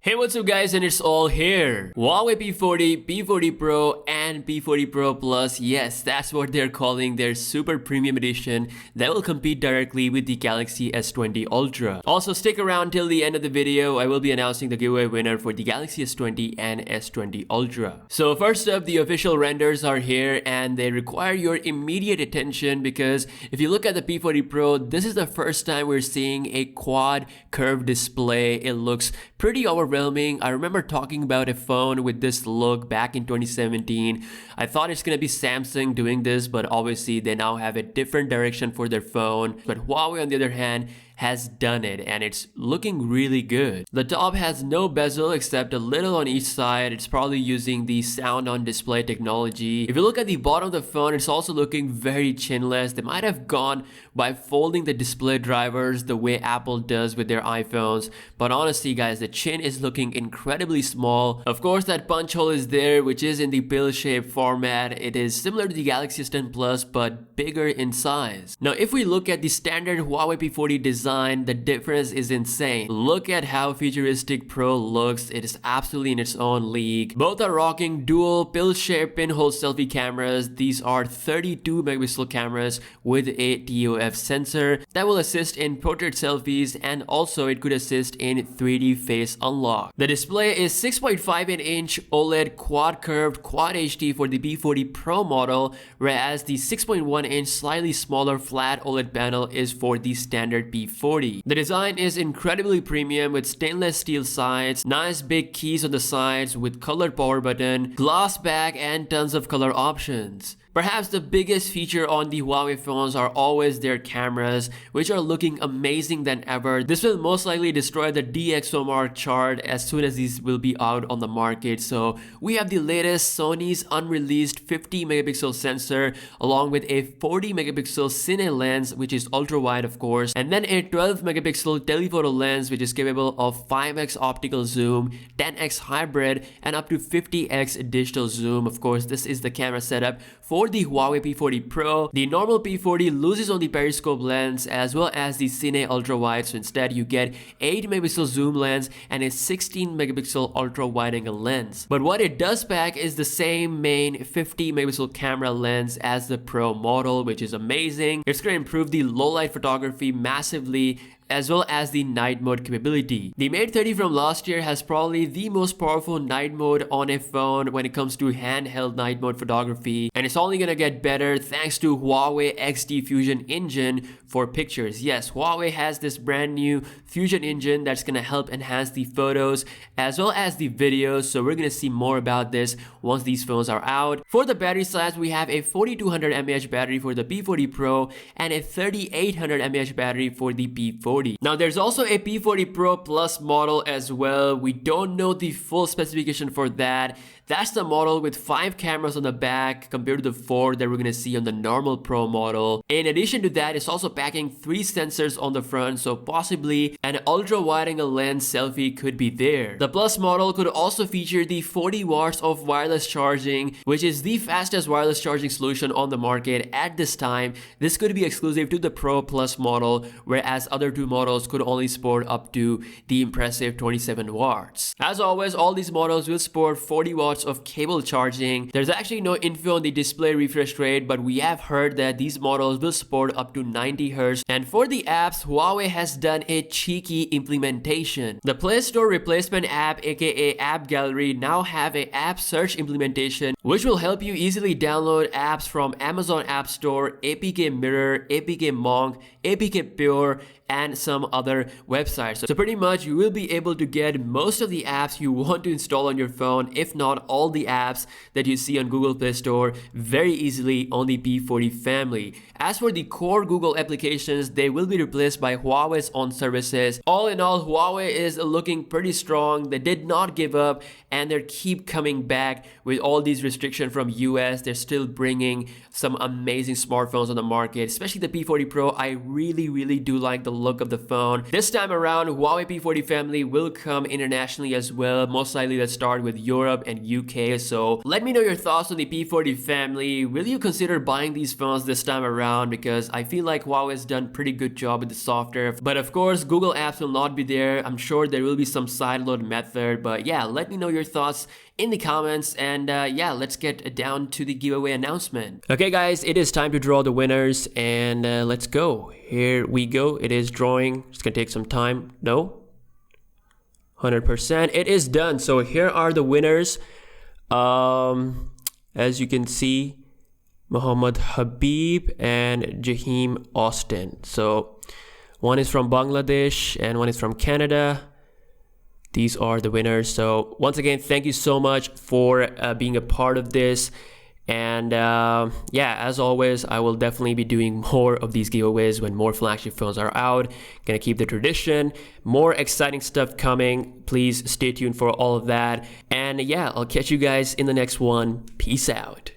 Hey, what's up guys, and it's all here. Huawei P40, P40 Pro, and P40 Pro Plus. Yes, that's what they're calling their super premium edition that will compete directly with the Galaxy S20 Ultra. Also, stick around till the end of the video. I will be announcing the giveaway winner for the Galaxy S20 and S20 Ultra. So first up, the official renders are here and they require your immediate attention because if you look at the P40 Pro, this is the first time we're seeing a quad curved display. It looks pretty overwhelming. I remember talking about a phone with this look back in 2017. I thought it's gonna be Samsung doing this, but obviously they now have a different direction for their phone. But Huawei, on the other hand, has done it and it's looking really good. The top has no bezel except a little on each side. It's probably using the sound on display technology. If you look at the bottom of the phone, it's also looking very chinless. They might have gone by folding the display drivers the way Apple does with their iPhones, but honestly guys, the chin is looking incredibly small. Of course, that punch hole is there, which is in the pill-shaped format. It is similar to the Galaxy S10 Plus but bigger in size. Now if we look at the standard Huawei P40 design, the difference is insane. Look at how futuristic Pro looks. It is absolutely in its own league. Both are rocking dual pill-shaped pinhole selfie cameras. These are 32 megapixel cameras with a TOF sensor that will assist in portrait selfies, and also it could assist in 3D face unlock. The display is 6.5-inch OLED quad curved Quad HD for the P40 Pro model, whereas the 6.1-inch slightly smaller flat OLED panel is for the standard P40. The design is incredibly premium with stainless steel sides, nice big keys on the sides with colored power button, glass back, and tons of color options. Perhaps the biggest feature on the Huawei phones are always their cameras, which are looking amazing than ever. This will most likely destroy the DxOMark chart as soon as these will be out on the market. So we have the latest Sony's unreleased 50 megapixel sensor along with a 40 megapixel cine lens, which is ultra wide of course, and then a 12 megapixel telephoto lens which is capable of 5x optical zoom, 10x hybrid, and up to 50x digital zoom. Of course, this is the camera setup for the Huawei P40 Pro. The normal P40 loses on the periscope lens as well as the Cine ultra wide, so instead you get 8 megapixel zoom lens and a 16 megapixel ultra wide angle lens. But what it does pack is the same main 50 megapixel camera lens as the Pro model, which is amazing. It's going to improve the low light photography massively as well as the night mode capability. The Mate 30 from last year has probably the most powerful night mode on a phone when it comes to handheld night mode photography, and it's only gonna get better thanks to Huawei XD Fusion engine for pictures. Yes, Huawei has this brand new Fusion engine that's gonna help enhance the photos as well as the videos, so we're gonna see more about this once these phones are out. For the battery size, we have a 4200 mAh battery for the P40 Pro and a 3800 mAh battery for the P40. Now there's also a P40 Pro Plus model as well. We don't know the full specification for that. That's the model with 5 cameras on the back compared to the 4 that we're gonna see on the normal Pro model. In addition to that, it's also packing 3 sensors on the front, so possibly an ultra wide angle lens selfie could be there. The Plus model could also feature the 40 watts of wireless charging, which is the fastest wireless charging solution on the market at this time. This could be exclusive to the Pro Plus model, whereas other two models could only support up to the impressive 27 watts. As always, all these models will support 40 watts of cable charging. There's actually no info on the display refresh rate, but we have heard that these models will support up to 90 Hz. And for the apps, Huawei has done a cheeky implementation. The Play Store replacement app, aka App Gallery, now have a app search implementation which will help you easily download apps from Amazon App Store, APK Mirror, APK Monk, APK Pure, and some other websites. So pretty much you will be able to get most of the apps you want to install on your phone, if not all the apps that you see on Google Play Store, very easily on the P40 family. As for the core Google applications, they will be replaced by Huawei's own services. All in all, Huawei is looking pretty strong. They did not give up and they keep coming back with all these restrictions from US. They're still bringing some amazing smartphones on the market, especially the P40 Pro. I really do like the look of the phone. This time around, Huawei P40 family will come internationally as well. Most likely let's start with Europe and UK. So let me know your thoughts on the P40 family. Will you consider buying these phones this time around? Because I feel like Huawei's done pretty good job with the software. But of course, Google apps will not be there. I'm sure there will be some sideload method. But yeah, let me know your thoughts in the comments, and yeah, let's get down to the giveaway announcement. Okay guys, it is time to draw the winners, and let's go. Here we go. It is drawing. It's gonna take some time. No, 100%. It is done. So here are the winners. As you can see, Muhammad Habib and Jaheem Austin. So one is from Bangladesh and one is from Canada. These are the winners. So once again, thank you so much for being a part of this. And yeah, as always, I will definitely be doing more of these giveaways when more flagship phones are out. Gonna keep the tradition. More exciting stuff coming. Please stay tuned for all of that. And yeah, I'll catch you guys in the next one. Peace out.